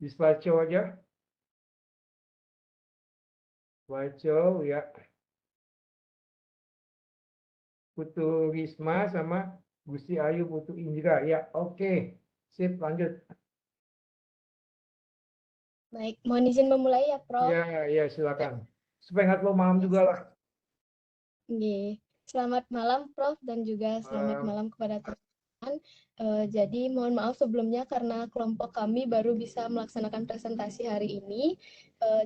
Di slideshow aja. Slideshow ya. Putu Risma sama Gusti Ayu Putu Indra ya. Oke. Sip, lanjut. Baik, mohon izin memulai ya, Prof. Ya, silakan. Supaya nggak terlalu malam juga lah. Oke. Selamat malam, Prof, dan juga selamat malam kepada teman-teman. Jadi mohon maaf sebelumnya karena kelompok kami baru bisa melaksanakan presentasi hari ini.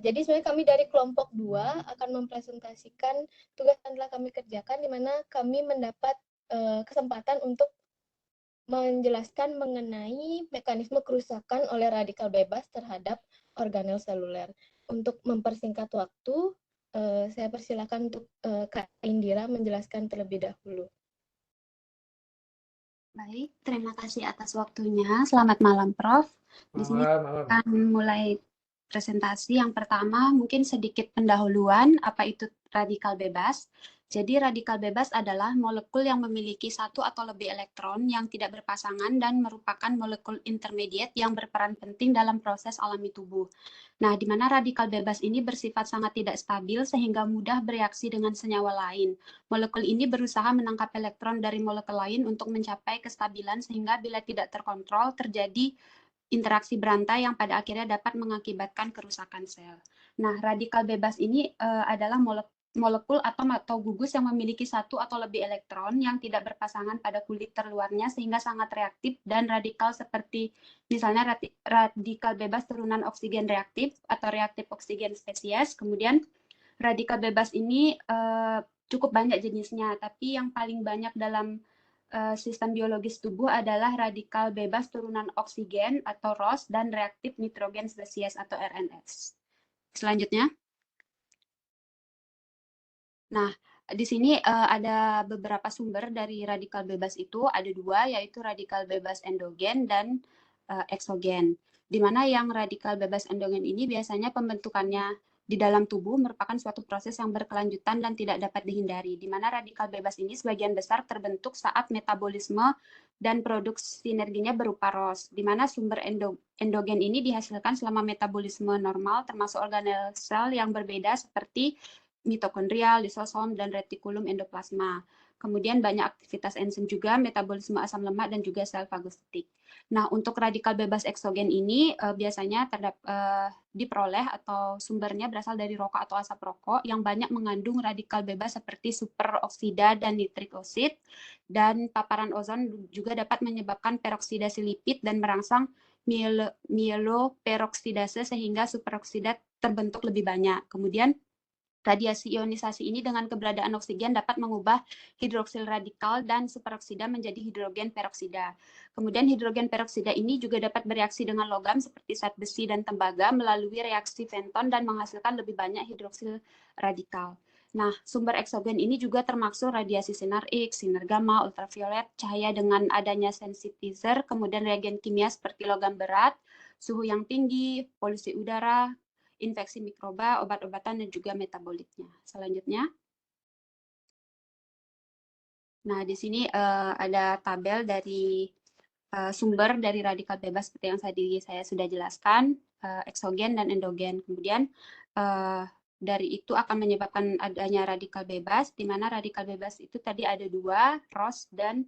Jadi sebenarnya kami dari kelompok 2 akan mempresentasikan tugas yang telah kami kerjakan, di mana kami mendapat kesempatan untuk menjelaskan mengenai mekanisme kerusakan oleh radikal bebas terhadap organel seluler. Untuk mempersingkat waktu, saya persilakan untuk Kak Indira menjelaskan terlebih dahulu. Baik, terima kasih atas waktunya. Selamat malam, Prof. Di sini Malam. akan mulai presentasi. Yang pertama, mungkin sedikit pendahuluan apa itu radikal bebas. Jadi radikal bebas adalah molekul yang memiliki satu atau lebih elektron yang tidak berpasangan dan merupakan molekul intermediate yang berperan penting dalam proses alami tubuh. Nah, di mana radikal bebas ini bersifat sangat tidak stabil sehingga mudah bereaksi dengan senyawa lain. Molekul ini berusaha menangkap elektron dari molekul lain untuk mencapai kestabilan sehingga bila tidak terkontrol terjadi interaksi berantai yang pada akhirnya dapat mengakibatkan kerusakan sel. Nah, radikal bebas ini adalah molekul atom atau gugus yang memiliki satu atau lebih elektron yang tidak berpasangan pada kulit terluarnya sehingga sangat reaktif dan radikal seperti misalnya radikal bebas turunan oksigen reaktif atau reaktif oksigen spesies. Kemudian radikal bebas ini cukup banyak jenisnya, tapi yang paling banyak dalam sistem biologis tubuh adalah radikal bebas turunan oksigen atau ROS dan reaktif nitrogen spesies atau RNS. Selanjutnya. Nah, di sini ada beberapa sumber dari radikal bebas itu, ada dua, yaitu radikal bebas endogen dan eksogen. Di mana yang radikal bebas endogen ini biasanya pembentukannya di dalam tubuh merupakan suatu proses yang berkelanjutan dan tidak dapat dihindari, di mana radikal bebas ini sebagian besar terbentuk saat metabolisme dan produksi sinerginya berupa ROS, di mana sumber endogen ini dihasilkan selama metabolisme normal termasuk organel sel yang berbeda seperti mitokondrial, lisosom, dan retikulum endoplasma. Kemudian banyak aktivitas enzim juga, metabolisme asam lemak, dan juga sel fagositik. Nah, untuk radikal bebas eksogen ini biasanya diperoleh atau sumbernya berasal dari rokok atau asap rokok yang banyak mengandung radikal bebas seperti superoksida dan nitrik oksid, dan paparan ozon juga dapat menyebabkan peroksidasi lipid dan merangsang mieloperoksidase sehingga superoksida terbentuk lebih banyak. Kemudian radiasi ionisasi ini dengan keberadaan oksigen dapat mengubah hidroksil radikal dan superoksida menjadi hidrogen peroksida. Kemudian hidrogen peroksida ini juga dapat bereaksi dengan logam seperti zat besi dan tembaga melalui reaksi Fenton dan menghasilkan lebih banyak hidroksil radikal. Nah, sumber eksogen ini juga termasuk radiasi sinar X, sinar gamma, ultraviolet, cahaya dengan adanya sensitizer, kemudian reagen kimia seperti logam berat, suhu yang tinggi, polusi udara, infeksi mikroba, obat-obatan, dan juga metabolitnya. Selanjutnya. Nah, di sini ada tabel dari sumber dari radikal bebas seperti yang tadi saya sudah jelaskan, eksogen dan endogen. Kemudian dari itu akan menyebabkan adanya radikal bebas, di mana radikal bebas itu tadi ada dua, ROS dan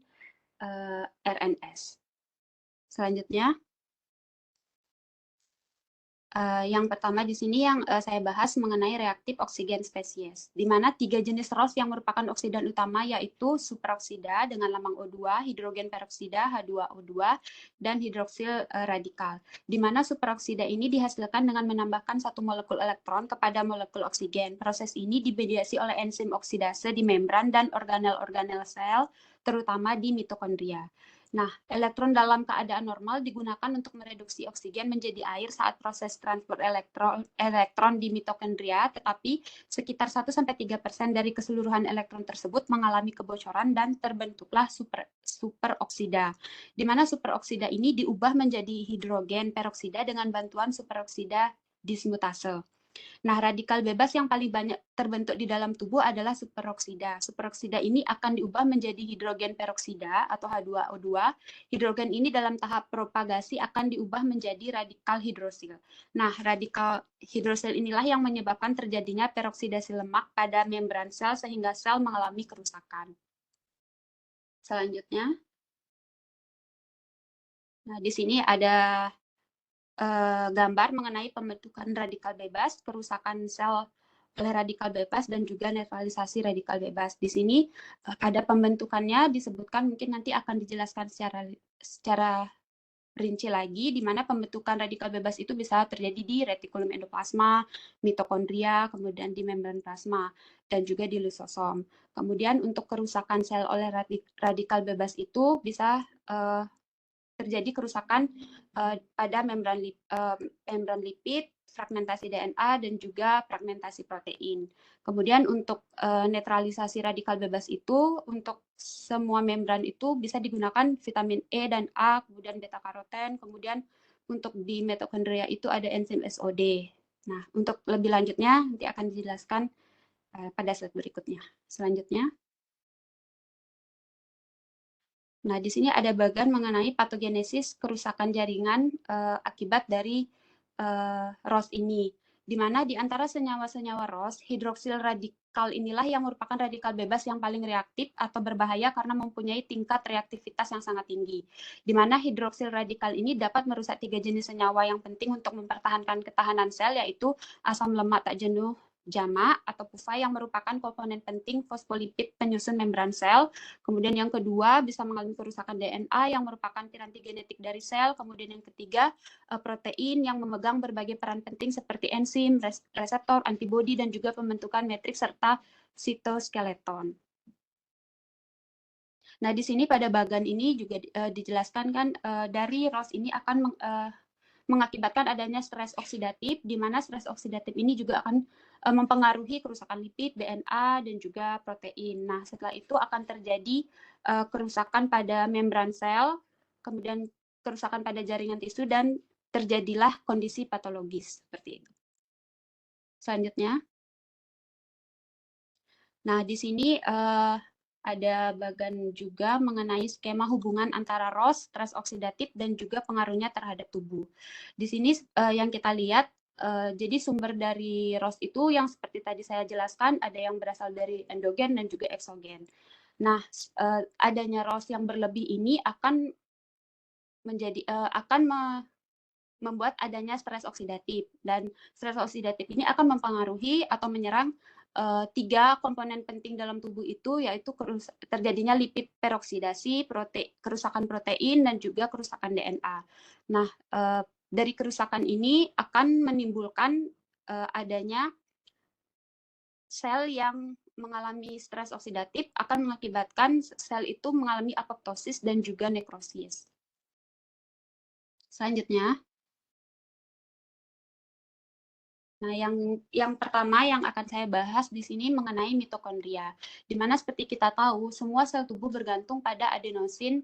RNS. Selanjutnya. Yang pertama di sini yang saya bahas mengenai reaktif oksigen spesies, di mana 3 jenis ROS yang merupakan oksidan utama yaitu superoksida dengan lambang O2, hidrogen peroksida H2O2, dan hidroksil radikal. Di mana superoksida ini dihasilkan dengan menambahkan satu molekul elektron kepada molekul oksigen. Proses ini dimediasi oleh enzim oksidase di membran dan organel-organel sel, terutama di mitokondria. Nah, elektron dalam keadaan normal digunakan untuk mereduksi oksigen menjadi air saat proses transport elektron di mitokondria, tetapi sekitar 1-3% dari keseluruhan elektron tersebut mengalami kebocoran dan terbentuklah superoksida, di mana superoksida ini diubah menjadi hidrogen peroksida dengan bantuan superoksida dismutase. Nah, radikal bebas yang paling banyak terbentuk di dalam tubuh adalah superoksida. Superoksida ini akan diubah menjadi hidrogen peroksida atau H2O2. Hidrogen ini dalam tahap propagasi akan diubah menjadi radikal hidrosil. Nah, radikal hidrosil inilah yang menyebabkan terjadinya peroksidasi lemak pada membran sel sehingga sel mengalami kerusakan. Selanjutnya, nah di sini ada gambar mengenai pembentukan radikal bebas, kerusakan sel oleh radikal bebas, dan juga netralisasi radikal bebas. Di sini ada pembentukannya disebutkan, mungkin nanti akan dijelaskan secara rinci lagi, di mana pembentukan radikal bebas itu bisa terjadi di retikulum endoplasma, mitokondria, kemudian di membran plasma, dan juga di lisosom. Kemudian untuk kerusakan sel oleh radikal bebas itu bisa terjadi kerusakan pada membran lipid, fragmentasi DNA, dan juga fragmentasi protein. Kemudian untuk netralisasi radikal bebas itu, untuk semua membran itu bisa digunakan vitamin E dan A, kemudian beta karoten, kemudian untuk di mitokondria itu ada enzim SOD. Nah, untuk lebih lanjutnya nanti akan dijelaskan pada slide berikutnya. Selanjutnya. Nah, di sini ada bagian mengenai patogenesis kerusakan jaringan akibat dari ROS ini, di mana di antara senyawa-senyawa ROS, hidroksil radikal inilah yang merupakan radikal bebas yang paling reaktif atau berbahaya karena mempunyai tingkat reaktivitas yang sangat tinggi, di mana hidroksil radikal ini dapat merusak 3 jenis senyawa yang penting untuk mempertahankan ketahanan sel, yaitu asam lemak tak jenuh jamak atau PUFA yang merupakan komponen penting fosfolipid penyusun membran sel. Kemudian yang kedua bisa mengalami kerusakan DNA yang merupakan piranti genetik dari sel. Kemudian yang ketiga protein yang memegang berbagai peran penting seperti enzim, reseptor, antibodi, dan juga pembentukan matriks serta sitoskeleton. Nah, di sini pada bagian ini juga dijelaskan kan dari ROS ini akan mengakibatkan adanya stres oksidatif, di mana stres oksidatif ini juga akan mempengaruhi kerusakan lipid, DNA, dan juga protein. Nah, setelah itu akan terjadi kerusakan pada membran sel, kemudian kerusakan pada jaringan tisu, dan terjadilah kondisi patologis seperti itu. Selanjutnya. Nah, di sini ada bagian juga mengenai skema hubungan antara ROS, stres oksidatif, dan juga pengaruhnya terhadap tubuh. Di sini yang kita lihat, jadi sumber dari ROS itu yang seperti tadi saya jelaskan, ada yang berasal dari endogen dan juga eksogen. Nah, adanya ROS yang berlebih ini akan membuat adanya stres oksidatif, dan stres oksidatif ini akan mempengaruhi atau menyerang 3 komponen penting dalam tubuh itu, yaitu terjadinya lipid peroksidasi, kerusakan protein, dan juga kerusakan DNA. Nah, dari kerusakan ini akan menimbulkan adanya sel yang mengalami stres oksidatif, akan mengakibatkan sel itu mengalami apoptosis dan juga nekrosis. Selanjutnya. Nah, yang pertama yang akan saya bahas di sini mengenai mitokondria, di mana seperti kita tahu, semua sel tubuh bergantung pada adenosin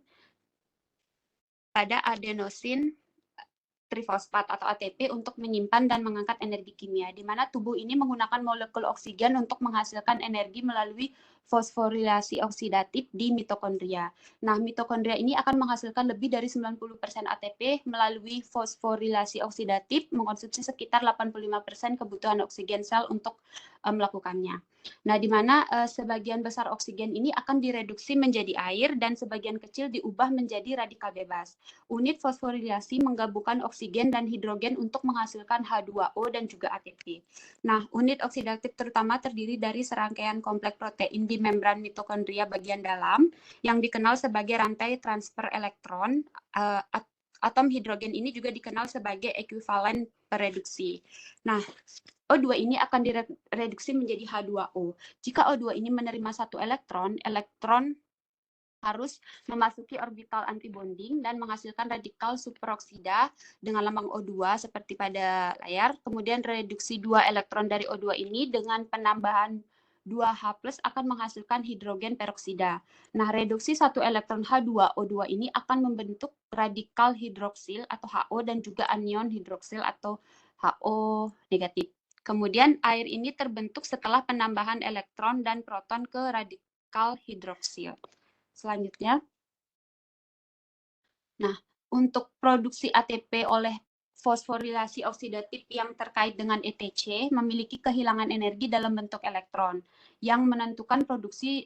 trifosfat atau ATP untuk menyimpan dan mengangkat energi kimia, di mana tubuh ini menggunakan molekul oksigen untuk menghasilkan energi melalui fosforilasi oksidatif di mitokondria. Nah, mitokondria ini akan menghasilkan lebih dari 90% ATP melalui fosforilasi oksidatif, mengkonsumsi sekitar 85% kebutuhan oksigen sel untuk melakukannya. Nah, di mana sebagian besar oksigen ini akan direduksi menjadi air dan sebagian kecil diubah menjadi radikal bebas. Unit fosforilasi menggabungkan oksigen dan hidrogen untuk menghasilkan H2O dan juga ATP. Nah, unit oksidatif terutama terdiri dari serangkaian kompleks protein di membran mitokondria bagian dalam yang dikenal sebagai rantai transfer elektron. Atom hidrogen ini juga dikenal sebagai ekuivalen pereduksi. Nah, O2 ini akan direduksi menjadi H2O. Jika O2 ini menerima 1 elektron, elektron harus memasuki orbital antibonding dan menghasilkan radikal superoksida dengan lambang O2 seperti pada layar. Kemudian reduksi 2 elektron dari O2 ini dengan penambahan 2H+ akan menghasilkan hidrogen peroksida. Nah, reduksi 1 elektron H2O2 ini akan membentuk radikal hidroksil atau HO dan juga anion hidroksil atau HO negatif. Kemudian air ini terbentuk setelah penambahan elektron dan proton ke radikal hidroksil. Selanjutnya, nah, untuk produksi ATP oleh fosforilasi oksidatif yang terkait dengan ETC memiliki kehilangan energi dalam bentuk elektron yang menentukan produksi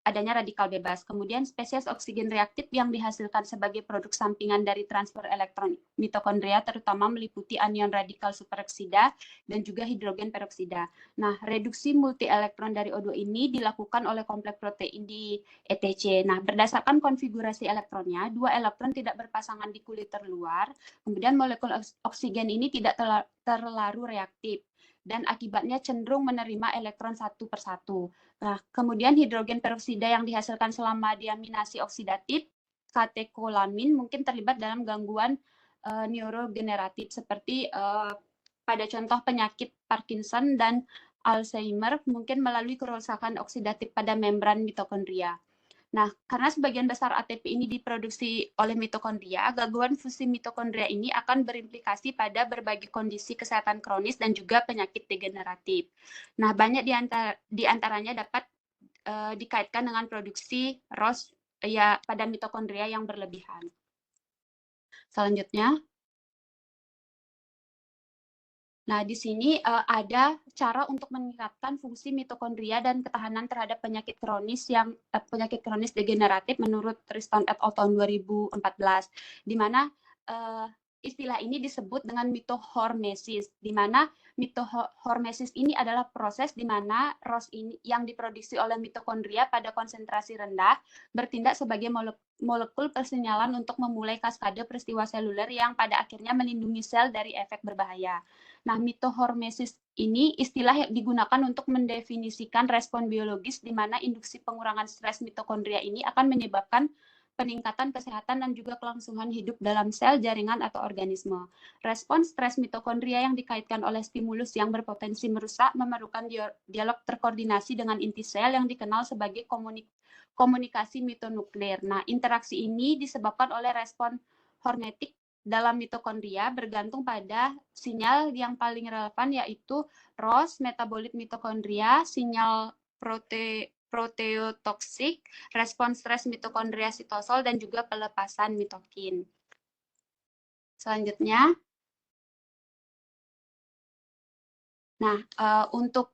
adanya radikal bebas. Kemudian spesies oksigen reaktif yang dihasilkan sebagai produk sampingan dari transfer elektron mitokondria terutama meliputi anion radikal superoksida dan juga hidrogen peroksida. Nah, reduksi multi elektron dari O2 ini dilakukan oleh kompleks protein di ETC. Nah, berdasarkan konfigurasi elektronnya, dua elektron tidak berpasangan di kulit terluar, kemudian molekul oksigen ini tidak terlalu reaktif, dan akibatnya cenderung menerima elektron satu persatu. Nah, kemudian hidrogen peroksida yang dihasilkan selama diaminasi oksidatif, katekolamin, mungkin terlibat dalam gangguan neurogeneratif seperti pada contoh penyakit Parkinson dan Alzheimer, mungkin melalui kerusakan oksidatif pada membran mitokondria. Nah, karena sebagian besar ATP ini diproduksi oleh mitokondria, gangguan fungsi mitokondria ini akan berimplikasi pada berbagai kondisi kesehatan kronis dan juga penyakit degeneratif. Nah, banyak di antaranya dapat dikaitkan dengan produksi ROS ya pada mitokondria yang berlebihan. Selanjutnya, nah, di sini ada cara untuk meningkatkan fungsi mitokondria dan ketahanan terhadap penyakit kronis degeneratif menurut Tristan et al. Tahun 2014, di mana istilah ini disebut dengan mitohormesis, di mana mitohormesis ini adalah proses di mana ROS ini yang diproduksi oleh mitokondria pada konsentrasi rendah bertindak sebagai molekul persinyalan untuk memulai kaskade peristiwa seluler yang pada akhirnya melindungi sel dari efek berbahaya. Nah, mitohormesis ini istilah yang digunakan untuk mendefinisikan respon biologis di mana induksi pengurangan stres mitokondria ini akan menyebabkan peningkatan kesehatan dan juga kelangsungan hidup dalam sel, jaringan, atau organisme. Respon stres mitokondria yang dikaitkan oleh stimulus yang berpotensi merusak memerlukan dialog terkoordinasi dengan inti sel yang dikenal sebagai komunikasi mitonukleer. Nah, interaksi ini disebabkan oleh respon hormetik dalam mitokondria bergantung pada sinyal yang paling relevan yaitu ROS, metabolit mitokondria, sinyal proteotoksik, respon stres mitokondria sitosol, dan juga pelepasan mitokin. Selanjutnya, nah untuk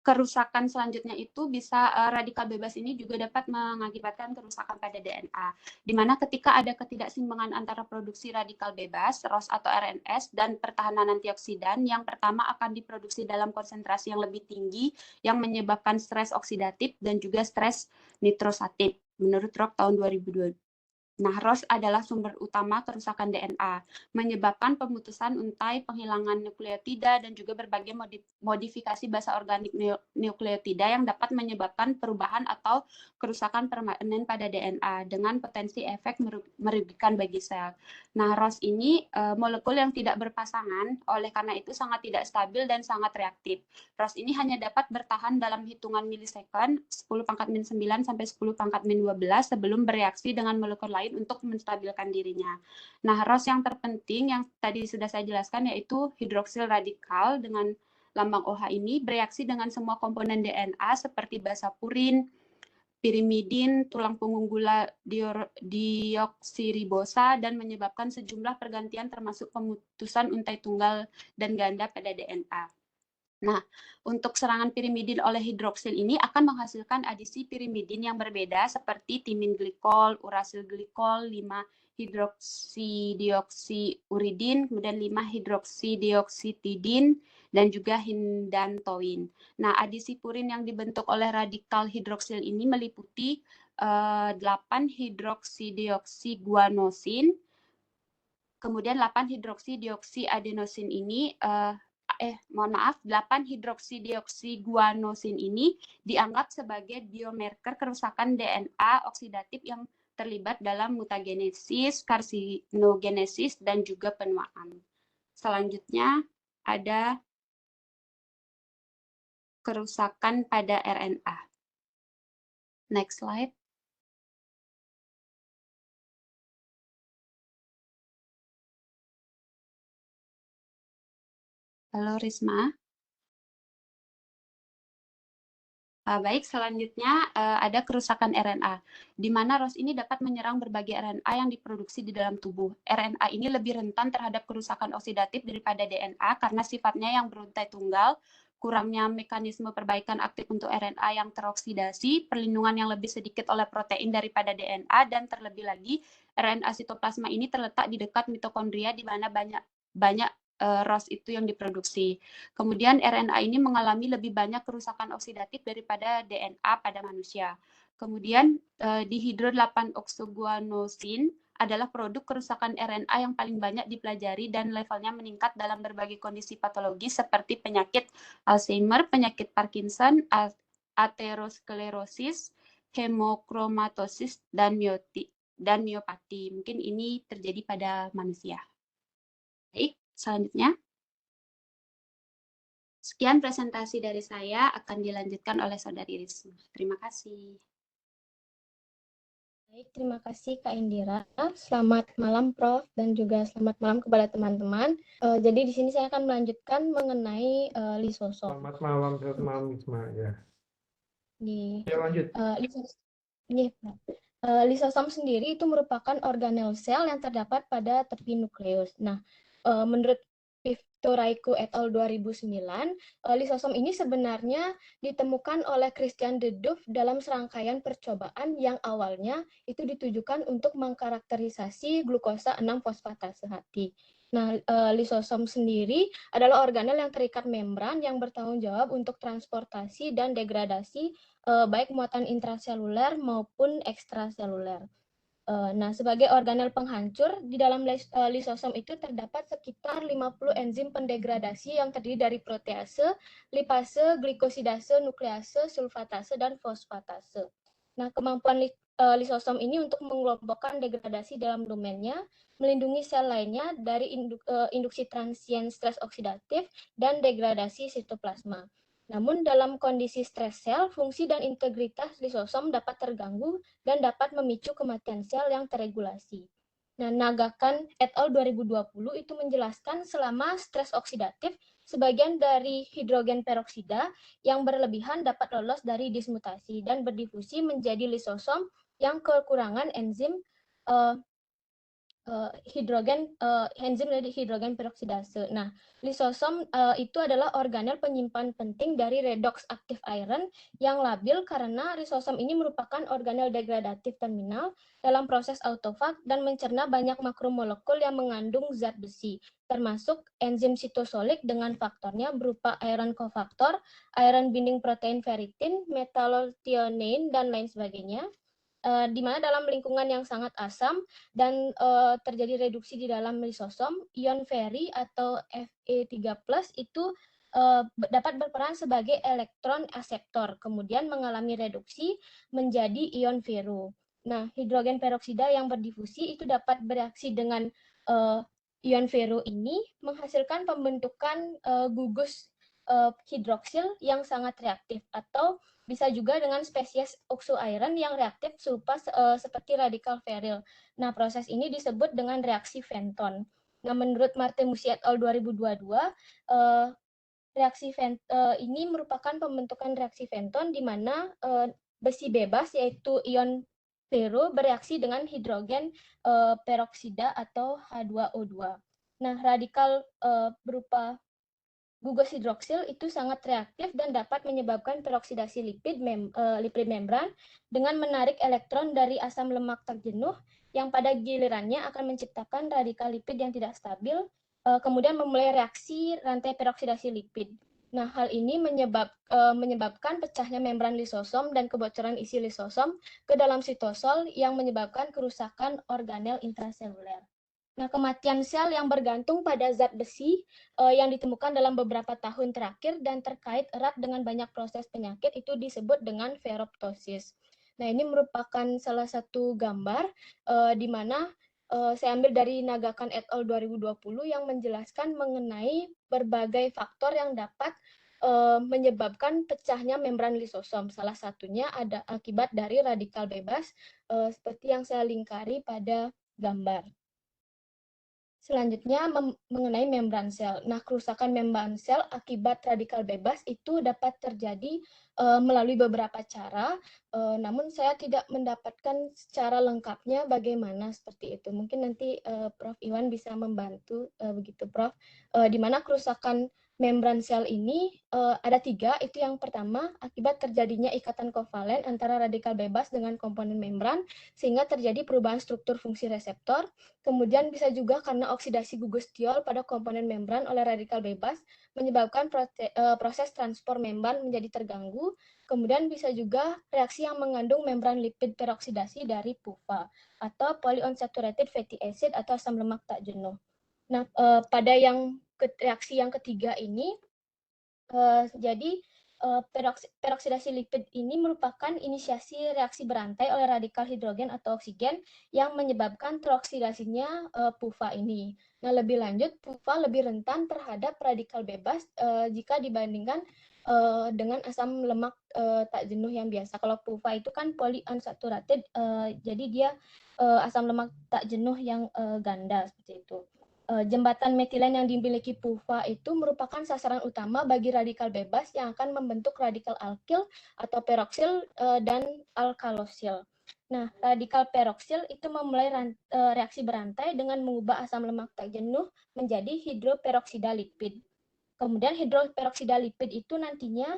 kerusakan selanjutnya itu bisa radikal bebas ini juga dapat mengakibatkan kerusakan pada DNA, di mana ketika ada ketidakseimbangan antara produksi radikal bebas, ROS atau RNS, dan pertahanan antioksidan, yang pertama akan diproduksi dalam konsentrasi yang lebih tinggi, yang menyebabkan stres oksidatif dan juga stres nitrosatif, menurut Rock tahun 2002. Nah, ROS adalah sumber utama kerusakan DNA, menyebabkan pemutusan untai, penghilangan nukleotida, dan juga berbagai modifikasi basa organik nukleotida yang dapat menyebabkan perubahan atau kerusakan permanen pada DNA dengan potensi efek merugikan bagi sel. Nah, ROS ini molekul yang tidak berpasangan, oleh karena itu sangat tidak stabil dan sangat reaktif. ROS ini hanya dapat bertahan dalam hitungan milisecond, 10⁻⁹ sampai 10⁻12 sebelum bereaksi dengan molekul lain untuk menstabilkan dirinya. Nah, ROS yang terpenting yang tadi sudah saya jelaskan yaitu hidroksil radikal dengan lambang OH ini bereaksi dengan semua komponen DNA seperti basa purin, pirimidin, tulang punggung gula deoksiribosa, dan menyebabkan sejumlah pergantian termasuk pemutusan untai tunggal dan ganda pada DNA. Nah, untuk serangan pirimidin oleh hidroksil ini akan menghasilkan adisi pirimidin yang berbeda seperti timin glikol, urasil glikol, 5-hidroksidioksiuridin, kemudian 5-hidroksidioksitidin, dan juga hindantoin. Nah, adisi purin yang dibentuk oleh radikal hidroksil ini meliputi 8-hidroksideoksiguanosin, kemudian 8-hidroksidioksiadenosin ini 8-hidroksidioksiguanosin ini dianggap sebagai biomarker kerusakan DNA oksidatif yang terlibat dalam mutagenesis, karsinogenesis, dan juga penuaan. Selanjutnya ada kerusakan pada RNA. Next slide. Halo Risma. Baik, selanjutnya ada kerusakan RNA, di mana ROS ini dapat menyerang berbagai RNA yang diproduksi di dalam tubuh. RNA ini lebih rentan terhadap kerusakan oksidatif daripada DNA karena sifatnya yang beruntai tunggal, kurangnya mekanisme perbaikan aktif untuk RNA yang teroksidasi, perlindungan yang lebih sedikit oleh protein daripada DNA, dan terlebih lagi RNA sitoplasma ini terletak di dekat mitokondria di mana banyak ROS itu yang diproduksi. Kemudian RNA ini mengalami lebih banyak kerusakan oksidatif daripada DNA pada manusia. Kemudian dihidro-8-oksoguanosin adalah produk kerusakan RNA yang paling banyak dipelajari dan levelnya meningkat dalam berbagai kondisi patologis seperti penyakit Alzheimer, penyakit Parkinson, aterosklerosis, hemochromatosis, dan miopati. Mungkin ini terjadi pada manusia. Baik, selanjutnya. Sekian presentasi dari saya, akan dilanjutkan oleh Saudari Risma. Terima kasih. Baik, terima kasih Kak Indira. Selamat malam Prof dan juga selamat malam kepada teman-teman. Jadi di sini saya akan melanjutkan mengenai lisosom. Selamat malam Isma ya. Ya, lanjut. Lisosom sendiri itu merupakan organel sel yang terdapat pada tepi nukleus. Nah, menurut Victoraiku et al. 2009, lisosom ini sebenarnya ditemukan oleh Christian de Duve dalam serangkaian percobaan yang awalnya itu ditujukan untuk mengkarakterisasi glukosa 6-fosfatase hati. Nah, lisosom sendiri adalah organel yang terikat membran yang bertanggung jawab untuk transportasi dan degradasi baik muatan intraseluler maupun ekstraseluler. Nah, sebagai organel penghancur, di dalam lisosom itu terdapat sekitar 50 enzim pendegradasi yang terdiri dari protease, lipase, glikosidase, nuklease, sulfatase, dan fosfatase. Nah, kemampuan lisosom ini untuk mengelompokkan degradasi dalam domainnya, melindungi sel lainnya dari induksi transien stres oksidatif dan degradasi sitoplasma. Namun dalam kondisi stres sel, fungsi dan integritas lisosom dapat terganggu dan dapat memicu kematian sel yang terregulasi. Nah, Nagakan et al. 2020 itu menjelaskan selama stres oksidatif, sebagian dari hidrogen peroksida yang berlebihan dapat lolos dari dismutasi dan berdifusi menjadi lisosom yang kekurangan enzim enzim dari hidrogen peroksidase. Nah, lisosom itu adalah organel penyimpan penting dari redox aktif iron yang labil karena lisosom ini merupakan organel degradatif terminal dalam proses autofag dan mencerna banyak makromolekul yang mengandung zat besi, termasuk enzim sitosolik dengan faktornya berupa iron cofactor, iron binding protein ferritin, metallothionein, dan lain sebagainya. Di mana dalam lingkungan yang sangat asam dan terjadi reduksi di dalam lisosom, ion feri atau Fe3+ itu dapat berperan sebagai elektron aseptor, kemudian mengalami reduksi menjadi ion fero. Nah, hidrogen peroksida yang berdifusi itu dapat bereaksi dengan ion fero ini menghasilkan pembentukan gugus hidroksil yang sangat reaktif, atau bisa juga dengan spesies oxo-iron yang reaktif serupa seperti radikal feril. Nah, proses ini disebut dengan reaksi Fenton. Nah, menurut Martemussi et al. 2022, reaksi ini merupakan pembentukan reaksi Fenton di mana besi bebas yaitu ion fero bereaksi dengan hidrogen peroksida atau H2O2. Nah, radikal berupa gugus hidroksil itu sangat reaktif dan dapat menyebabkan peroksidasi lipid membran dengan menarik elektron dari asam lemak terjenuh yang pada gilirannya akan menciptakan radikal lipid yang tidak stabil, kemudian memulai reaksi rantai peroksidasi lipid. Nah, hal ini menyebabkan pecahnya membran lisosom dan kebocoran isi lisosom ke dalam sitosol yang menyebabkan kerusakan organel intraseluler. Nah, kematian sel yang bergantung pada zat besi yang ditemukan dalam beberapa tahun terakhir dan terkait erat dengan banyak proses penyakit itu disebut dengan feroptosis. Nah, ini merupakan salah satu gambar di mana saya ambil dari Nagakan et al. 2020 yang menjelaskan mengenai berbagai faktor yang dapat menyebabkan pecahnya membran lisosom. Salah satunya ada akibat dari radikal bebas seperti yang saya lingkari pada gambar. Selanjutnya mengenai membran sel. Nah, kerusakan membran sel akibat radikal bebas itu dapat terjadi melalui beberapa cara, namun saya tidak mendapatkan secara lengkapnya bagaimana seperti itu. Mungkin nanti Prof. Iwan bisa membantu begitu, Prof. Di mana kerusakan membran sel ini ada 3. Itu yang pertama, akibat terjadinya ikatan kovalen antara radikal bebas dengan komponen membran, sehingga terjadi perubahan struktur fungsi reseptor. Kemudian bisa juga karena oksidasi gugus tiol pada komponen membran oleh radikal bebas, menyebabkan proses transport membran menjadi terganggu. Kemudian bisa juga reaksi yang mengandung membran lipid peroksidasi dari PUFA, atau polyunsaturated fatty acid atau asam lemak tak jenuh. Nah, pada reaksi yang ketiga ini, jadi peroksidasi lipid ini merupakan inisiasi reaksi berantai oleh radikal hidrogen atau oksigen yang menyebabkan teroksidasinya PUFA ini. Nah, lebih lanjut, PUFA lebih rentan terhadap radikal bebas jika dibandingkan dengan asam lemak tak jenuh yang biasa. Kalau PUFA itu kan polyunsaturated, jadi dia asam lemak tak jenuh yang ganda seperti itu. Jembatan metilen yang dimiliki PUFA itu merupakan sasaran utama bagi radikal bebas yang akan membentuk radikal alkil atau peroksil dan alkalosil. Nah, radikal peroksil itu memulai reaksi berantai dengan mengubah asam lemak tak jenuh menjadi hidroperoksida lipid. Kemudian hidroperoksida lipid itu nantinya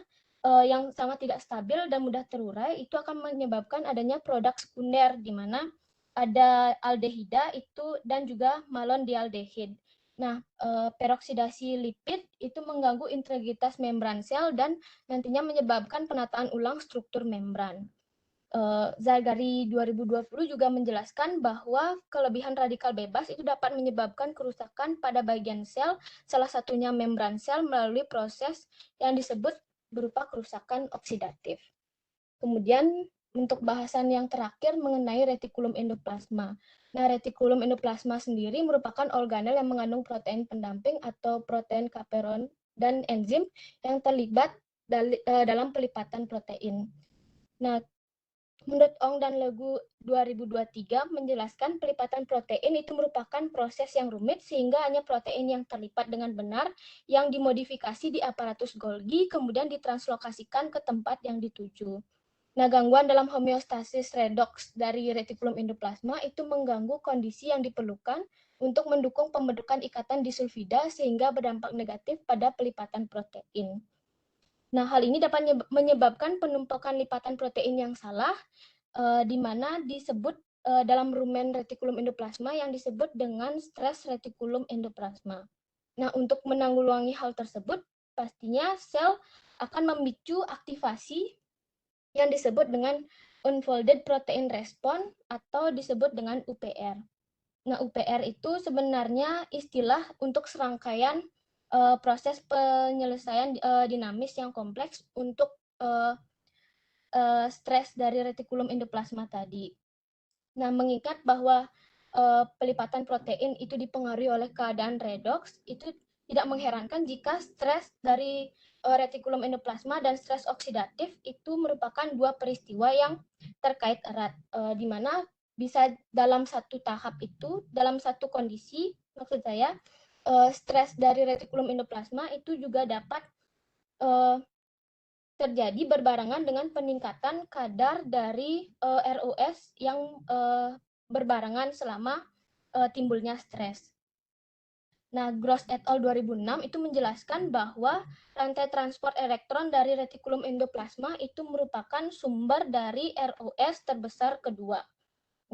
yang sangat tidak stabil dan mudah terurai itu akan menyebabkan adanya produk sekunder di mana ada aldehida itu dan juga malondialdehid. Nah, peroksidasi lipid itu mengganggu integritas membran sel dan nantinya menyebabkan penataan ulang struktur membran. Zagari 2020 juga menjelaskan bahwa kelebihan radikal bebas itu dapat menyebabkan kerusakan pada bagian sel, salah satunya membran sel melalui proses yang disebut berupa kerusakan oksidatif. Kemudian untuk bahasan yang terakhir mengenai retikulum endoplasma. Nah, retikulum endoplasma sendiri merupakan organel yang mengandung protein pendamping atau protein chaperone dan enzim yang terlibat dalam pelipatan protein. Nah, menurut Ong dan Legu 2023 menjelaskan pelipatan protein itu merupakan proses yang rumit sehingga hanya protein yang terlipat dengan benar yang dimodifikasi di aparatus Golgi kemudian ditranslokasikan ke tempat yang dituju. Nah, gangguan dalam homeostasis redox dari retikulum endoplasma itu mengganggu kondisi yang diperlukan untuk mendukung pembentukan ikatan disulfida sehingga berdampak negatif pada pelipatan protein. Nah, hal ini dapat menyebabkan penumpukan lipatan protein yang salah, di mana disebut dalam rumen retikulum endoplasma yang disebut dengan stres retikulum endoplasma. Nah, untuk menanggulangi hal tersebut, pastinya sel akan memicu aktivasi yang disebut dengan unfolded protein response atau disebut dengan UPR. Nah, UPR itu sebenarnya istilah untuk serangkaian proses penyelesaian dinamis yang kompleks untuk stres dari retikulum endoplasma tadi. Nah, mengingat bahwa pelipatan protein itu dipengaruhi oleh keadaan redox, itu tidak mengherankan jika stres dari retikulum endoplasma dan stres oksidatif itu merupakan dua peristiwa yang terkait erat, di mana bisa dalam satu tahap itu, dalam satu kondisi, maksud saya, stres dari retikulum endoplasma itu juga dapat terjadi berbarengan dengan peningkatan kadar dari ROS yang berbarengan selama timbulnya stres. Nah, Gross et al. 2006 itu menjelaskan bahwa rantai transport elektron dari retikulum endoplasma itu merupakan sumber dari ROS terbesar kedua.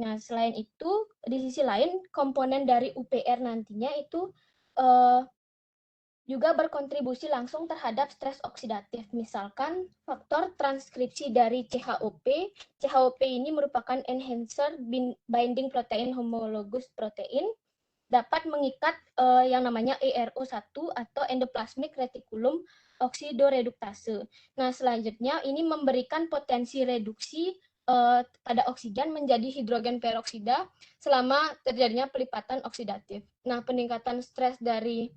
Nah, selain itu, di sisi lain, komponen dari UPR nantinya itu juga berkontribusi langsung terhadap stres oksidatif. Misalkan faktor transkripsi dari CHOP. CHOP ini merupakan enhancer binding protein homologous protein, dapat mengikat yang namanya ERO1 atau endoplasmic reticulum oksidoreduktase. Nah, selanjutnya ini memberikan potensi reduksi pada oksigen menjadi hidrogen peroksida selama terjadinya pelipatan oksidatif. Nah, peningkatan stres dari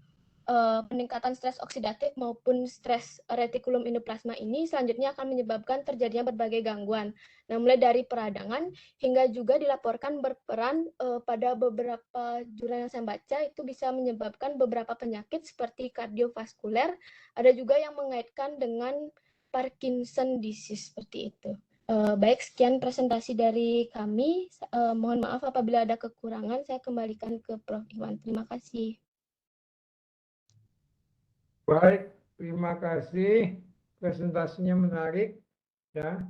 peningkatan stres oksidatif maupun stres retikulum endoplasma ini selanjutnya akan menyebabkan terjadinya berbagai gangguan. Nah, mulai dari peradangan hingga juga dilaporkan berperan pada beberapa jurnal yang saya baca itu bisa menyebabkan beberapa penyakit seperti kardiovaskuler, ada juga yang mengaitkan dengan Parkinson disease seperti itu. Baik, sekian presentasi dari kami. Mohon maaf apabila ada kekurangan, saya kembalikan ke Prof. Iwan. Terima kasih. Baik, terima kasih. Presentasinya menarik. Ya,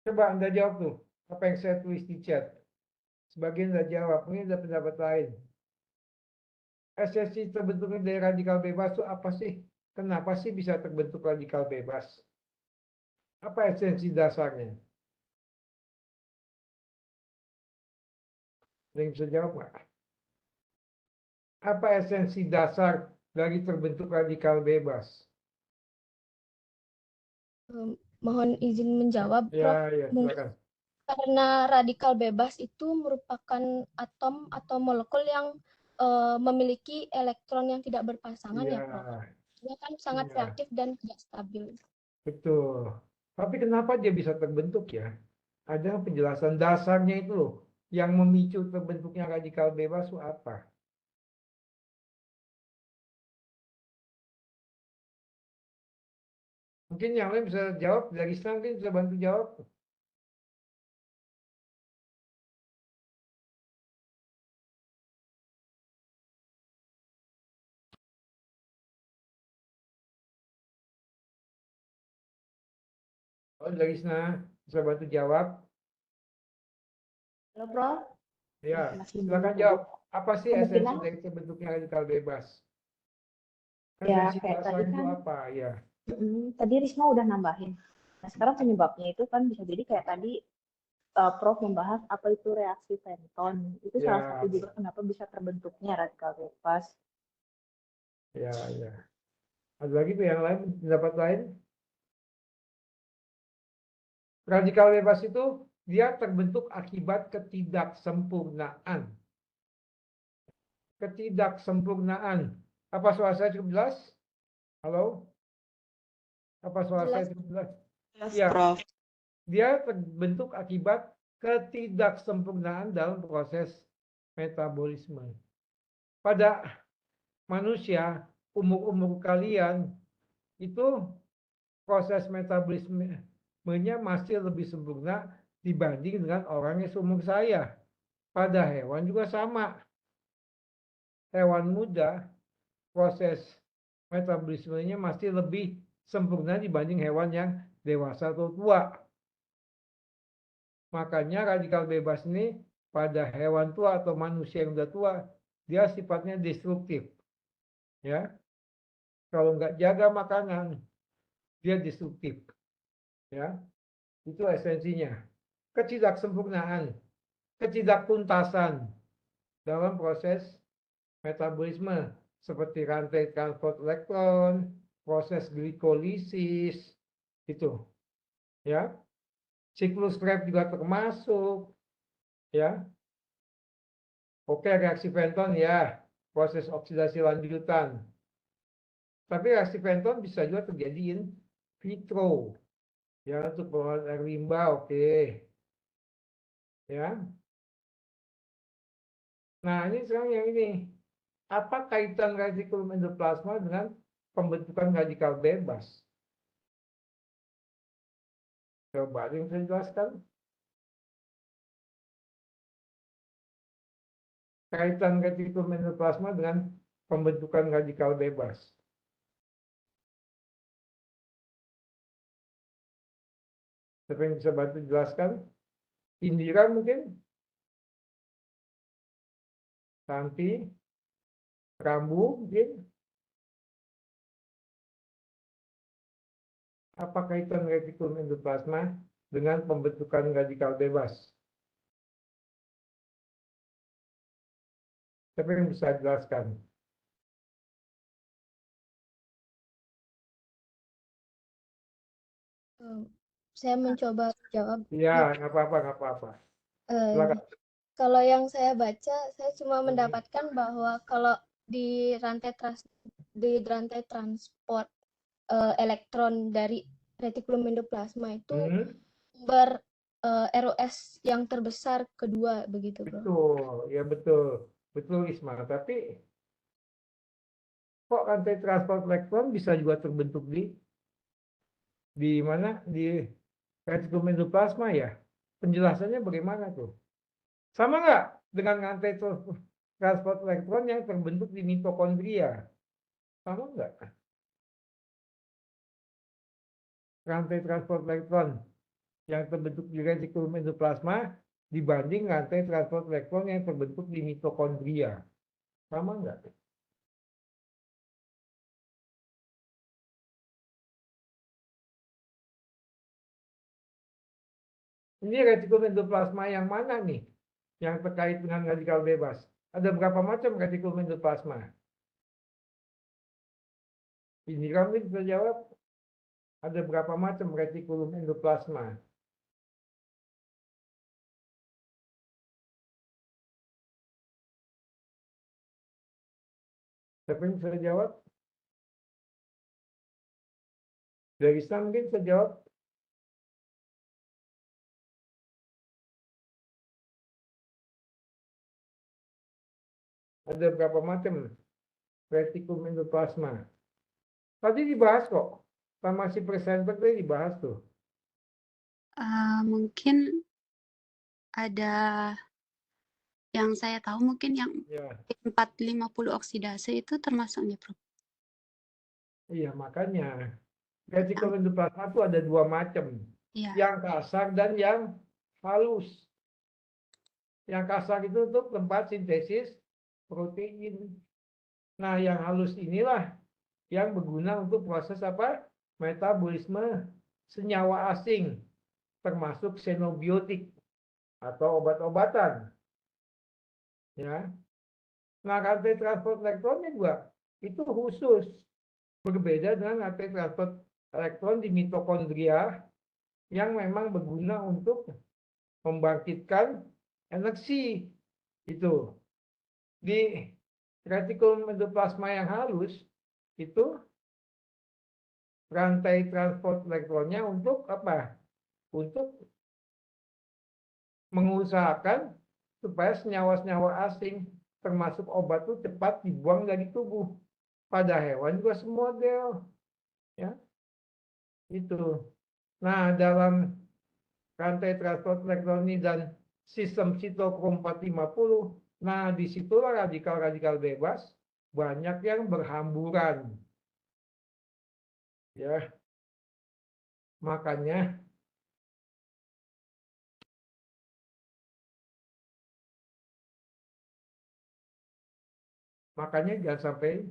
coba Anda jawab tuh apa yang saya tulis di chat. Sebagian sudah jawab, mungkin ada pendapat lain. Esensi terbentuknya dari radikal bebas itu apa sih? Kenapa sih bisa terbentuk radikal bebas? Apa esensi dasarnya? Ada yang bisa jawab nggak? Apa esensi dasar dari terbentuk radikal bebas? Mohon izin menjawab, Prof. Ya, ya, Mungkin silakan. karena radikal bebas itu merupakan atom atau molekul yang memiliki elektron yang tidak berpasangan ya, Prof. Ya, Dia kan sangat ya, reaktif dan tidak stabil. betul. Tapi kenapa dia bisa terbentuk ya? Ada penjelasan dasarnya itu loh. Yang memicu terbentuknya radikal bebas itu apa? Mungkin yang lain bisa jawab, dari Islam mungkin bisa bantu jawab. Oh, dari Islam bisa bantu jawab. Halo, Prof. Ya, Masih silakan belum jawab. Apa sih esensi kemungkinan dari terbentuknya radikal bebas? ya Esensi kayak dasar tadi itu kan apa? Ya, tadi Risma udah nambahin. Nah, sekarang penyebabnya itu kan bisa jadi kayak tadi Prof membahas apa itu reaksi Fenton. Itu salah satu ya, juga kenapa bisa terbentuknya radikal bebas. ya, ya. Ada lagi tuh yang lain, pendapat lain? Radikal bebas itu dia terbentuk akibat ketidaksempurnaan. Ketidaksempurnaan. Apa suara saya cukup jelas? Halo? Apa suara saya cukup jelas? Ya, Prof. dia terbentuk akibat ketidaksempurnaan dalam proses metabolisme. Pada manusia, umur-umur kalian itu proses metabolismenya masih lebih sempurna dibanding dengan orang yang seumur saya. Pada hewan juga sama. Hewan muda, proses metabolismenya masih lebih sempurna dibanding hewan yang dewasa atau tua. Makanya radikal bebas ini pada hewan tua atau manusia yang sudah tua, dia sifatnya destruktif. Ya, kalau nggak jaga makanan, dia destruktif. Ya, itu esensinya. Ketidaksempurnaan, ketidaktuntasan dalam proses metabolisme seperti rantai transport elektron, proses glikolisis, itu. Ya, siklus Krebs juga termasuk. Ya, oke, reaksi Fenton ya, proses oksidasi lanjutan. Tapi reaksi Fenton bisa juga terjadi in vitro. Ya, untuk pengelolaan air limbah, oke. Ya. Nah, ini sekarang yang ini. Apa kaitan retikulum endoplasma dengan pembentukan radikal bebas? Coba ada yang saya jelaskan. Kaitan retikulum endoplasma dengan pembentukan radikal bebas. Siapa yang bisa bantu jelaskan? Indira mungkin? Santi? Rambu mungkin? Apa kaitan retikulum endoplasma dengan pembentukan radikal bebas? Siapa yang bisa jelaskan? Saya mencoba jawab. Ya, nggak apa-apa, nggak apa-apa. Silakan. Kalau yang saya baca, saya cuma mendapatkan bahwa kalau di rantai di rantai transport elektron dari retikulum endoplasma itu ber ROS yang terbesar kedua begitu, Bro. Betul, ya betul. Betul Isma, tapi kok rantai transport elektron bisa juga terbentuk di mana? Di retikulum endoplasma ya? Penjelasannya bagaimana tuh? Sama nggak dengan rantai transport elektron yang terbentuk di mitokondria? Sama nggak? Rantai transport elektron yang terbentuk di retikulum endoplasma dibanding rantai transport elektron yang terbentuk di mitokondria. Sama nggak? Ini retikulum endoplasma yang mana nih? Yang terkait dengan radikal bebas. Ada berapa macam retikulum endoplasma? Ini kamu bisa jawab. Ada berapa macam retikulum endoplasma? Siapa yang bisa jawab? Dari Islam mungkin bisa jawab. Ada berapa macam retikulum endoplasma? Tadi dibahas kok. Sama si presenter tadi dibahas tuh. Mungkin ada yang saya tahu mungkin yang Ya, 450 oksidase itu termasuknya, Prof. iya makanya. Retikulum endoplasma itu ada dua macam. Iya. Yang kasar dan yang halus. Yang kasar itu untuk tempat sintesis protein. Nah, yang halus inilah yang berguna untuk proses apa? Metabolisme senyawa asing, termasuk xenobiotik atau obat-obatan. Ya. Nah, rantai transport elektronnya juga itu khusus, berbeda dengan rantai transport elektron di mitokondria yang memang berguna untuk membangkitkan energi. Itu di retikulum endoplasma yang halus itu rantai transport elektronnya untuk apa? Untuk mengusahakan supaya senyawa-senyawa asing termasuk obat itu cepat dibuang dari tubuh. Pada hewan juga semodel, ya itu. Nah, dalam rantai transport elektron ini dan sistem sitokrom 450, nah disitulah radikal-radikal bebas banyak yang berhamburan, ya. Makanya jangan sampai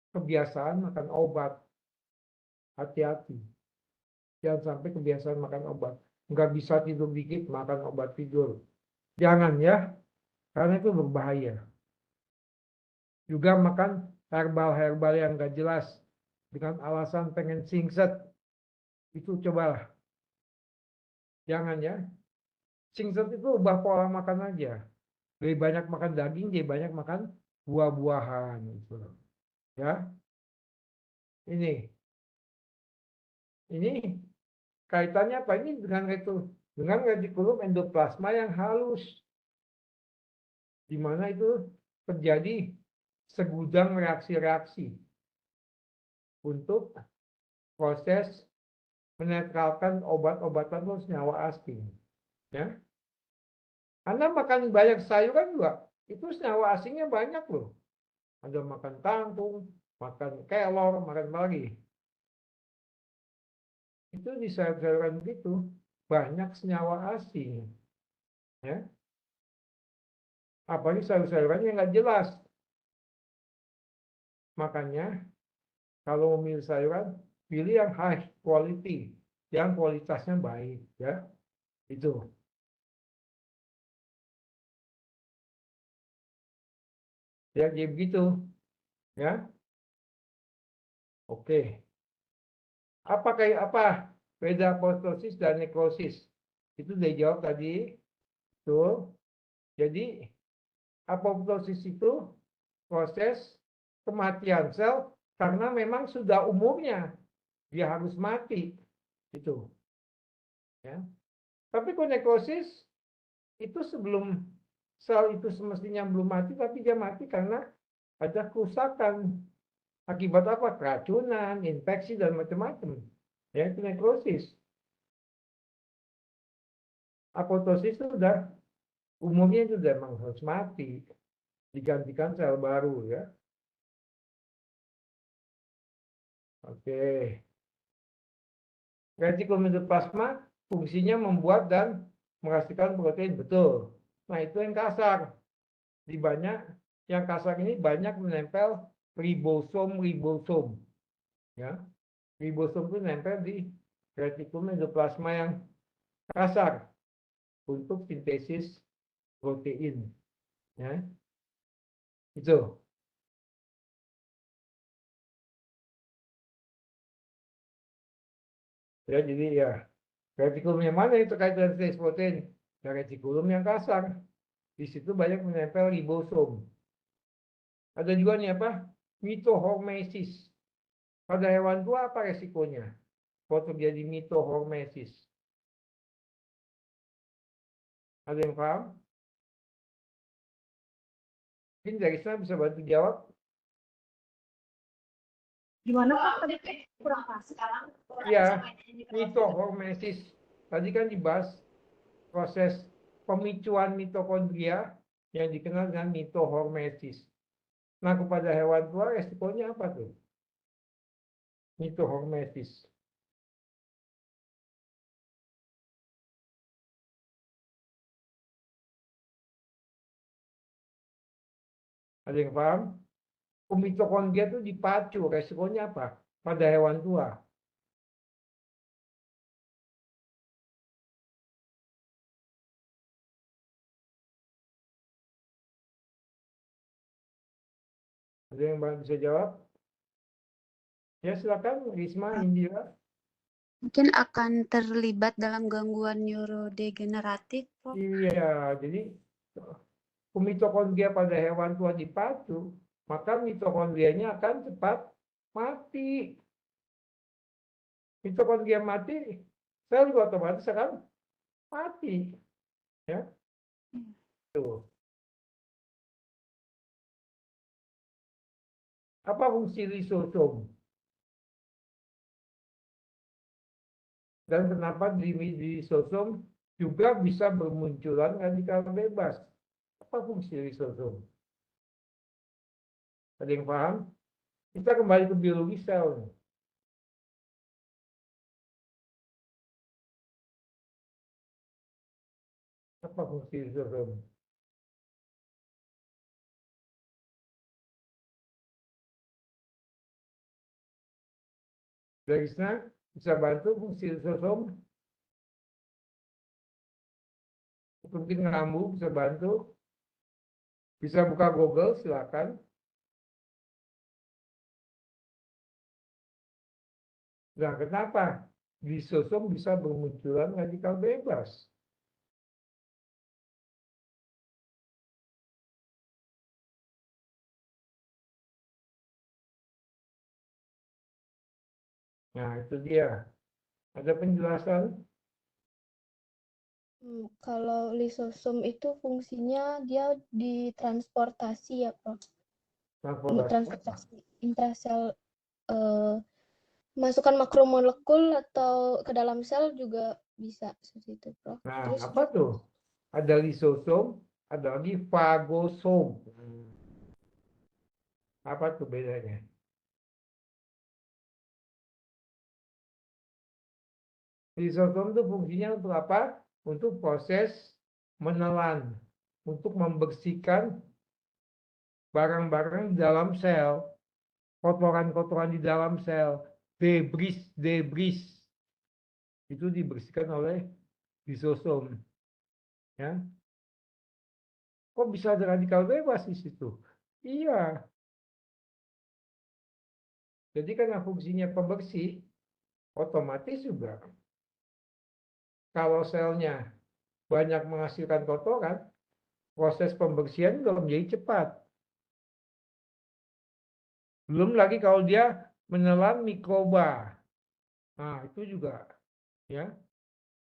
kebiasaan makan obat. Hati-hati. Jangan sampai kebiasaan makan obat. Nggak bisa tidur dikit, makan obat tidur. Jangan ya, karena itu berbahaya. Juga makan herbal-herbal yang nggak jelas. Dengan alasan pengen singset. Itu cobalah. Jangan ya. Singset itu ubah pola makan aja. Lebih banyak makan daging, lebih banyak makan buah-buahan. Gitu. Ya. Ini kaitannya apa? Ini dengan retikulum endoplasma yang halus. Di mana itu terjadi segudang reaksi-reaksi untuk proses menetralkan obat-obatan atau senyawa asing. Ya. Anda makan banyak sayuran juga, itu senyawa asingnya banyak loh. Ada makan kangkung, makan kelor, makan apa lagi. Itu di sayur-sayuran begitu banyak senyawa asing. Ya. Apalagi sayur-sayuran yang nggak jelas. Makanya kalau memilih sayuran, pilih yang high quality, yang kualitasnya baik, ya. Itu. Ya, jadi begitu, ya. Oke. Apa beda apoptosis dan nekrosis? Itu udah jawab tadi. Tuh. Jadi apoptosis itu proses kematian sel karena memang sudah umurnya dia harus mati itu. Ya. Tapi kalau nekrosis itu sebelum sel itu semestinya belum mati, tapi dia mati karena ada kerusakan akibat apa? Keracunan, infeksi dan macam-macam. Ya, itu nekrosis. Apoptosis itu sudah umumnya itu sudah memang harus mati, digantikan sel baru ya. Oke. Retikulum endoplasma fungsinya membuat dan menghasilkan protein, betul. Nah, itu yang kasar. Di banyak yang kasar ini banyak menempel ribosom. Ya. Ribosom itu nempel di retikulum endoplasma yang kasar untuk sintesis protein. Ya. Itu. Ya, jadi ya retikulum yang mana yang terkait dengan sintesis protein? Ya, retikulum yang kasar. Di situ banyak menempel ribosom. Ada juga nih apa? Mitohormesis. Pada hewan tua apa resikonya? Kalau terjadi mitohormesis. Ada yang paham? Mungkin dari sana bisa bantu jawab. Gimana Pak? Tadi kurang pas. Sekarang Ya, mitohormesis. Tadi kan dibahas proses pemicuan mitokondria yang dikenal dengan mitohormesis. Nah, kepada hewan tua resikonya apa tuh? Mitohormesis. Ada yang paham? Mitokondria itu dipacu, resikonya apa? Pada hewan tua. Ada yang bisa jawab? Ya, silakan Risma, Indira. Mungkin akan terlibat dalam gangguan neurodegeneratif, Prof. Iya, jadi mitokondria pada hewan tua dipacu, maka mitokondrianya akan cepat mati. Mitokondria mati, sel juga otomatis akan mati. Ya. Tuh. Apa fungsi lisosom? Dan kenapa di lisosom juga bisa bermunculan radikal bebas? Apa fungsi lisosom? Ada yang paham? Kita kembali ke biologi sel. Apa fungsi lisosom? Dari sana bisa bantu fungsi lisosom? Mungkin ngambung bisa bantu. Bisa buka Google, silakan. Nah, kenapa lisosom bisa bermunculan radikal bebas? Nah, itu dia. Ada penjelasan? Kalau lisosom itu fungsinya dia ditransportasi ya, Prof. Transportasi intrasel, masukkan makromolekul atau ke dalam sel juga bisa seperti itu, Prof. Nah, Terus apa tuh? Ada lisosom, ada lagi fagosom. Apa tuh bedanya? Lisosom itu fungsinya untuk apa? Untuk proses menelan, untuk membersihkan barang-barang di dalam sel, kotoran-kotoran di dalam sel, debris itu dibersihkan oleh lisosom. Ya. Kok bisa ada radikal bebas di situ? Iya. Jadi karena fungsinya pembersih, otomatis juga kalau selnya banyak menghasilkan kotoran, proses pembersihan juga menjadi cepat. Belum lagi kalau dia menelan mikroba. Nah, itu juga ya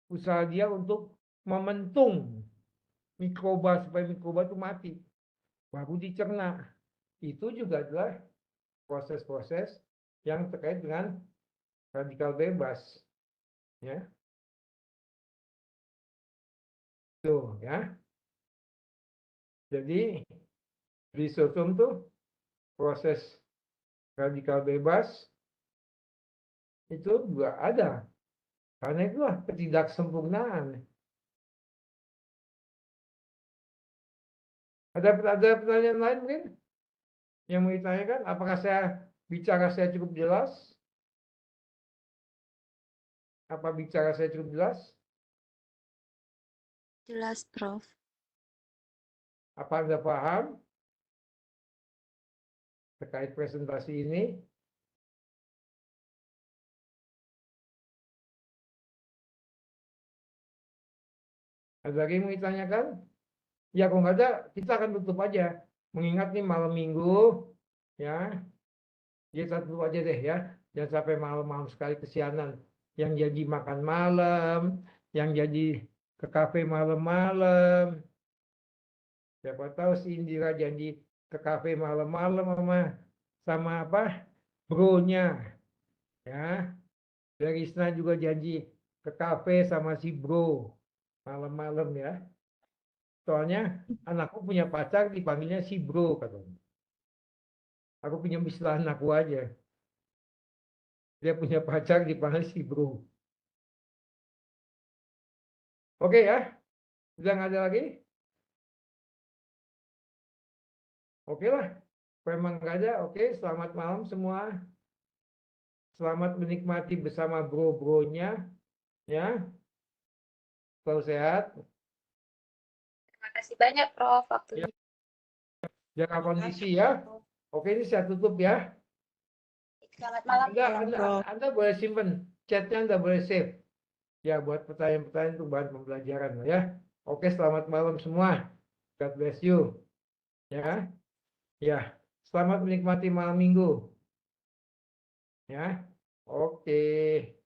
usaha dia untuk mementung mikroba supaya mikroba itu mati. Baru dicerna. Itu juga adalah proses-proses yang terkait dengan radikal bebas. Ya. Tuh, ya. Jadi risosom tuh proses radikal bebas itu juga ada. Karena itulah ketidaksempurnaan. Ada pertanyaan lain mungkin yang mau ditanyakan? Apakah saya cukup jelas? Apa bicara saya cukup jelas? Jelas, Prof. Apa Anda paham terkait presentasi ini? Ada lagi yang mau ditanyakan? Ya kalau nggak ada, kita akan tutup aja. Mengingat nih malam minggu, ya, kita tutup aja deh ya. Jangan sampai malam-malam sekali kesianan. Yang jadi makan malam, yang jadi ke kafe malam-malam. Siapa tahu si Indira janji ke kafe malam-malam sama apa? Bro-nya, ya. Risna juga janji ke kafe sama si bro malam-malam ya. Soalnya anakku punya pacar dipanggilnya si bro katanya. Aku punya istilah anakku aja. Dia punya pacar dipanggil si bro. Oke ya, sudah nggak ada lagi? Oke lah, memang nggak ada. Oke, selamat malam semua. Selamat menikmati bersama bro-bronya, ya. Selalu sehat. Terima kasih banyak, Prof. Waktunya. Jaga kondisi ya. Oke, ini saya tutup ya. Selamat malam, Anda boleh simpen chatnya, Anda boleh save. Ya, buat pertanyaan-pertanyaan untuk bahan pembelajaran ya. Oke, selamat malam semua. God bless you. Ya. Ya, selamat menikmati malam minggu. Ya. Oke.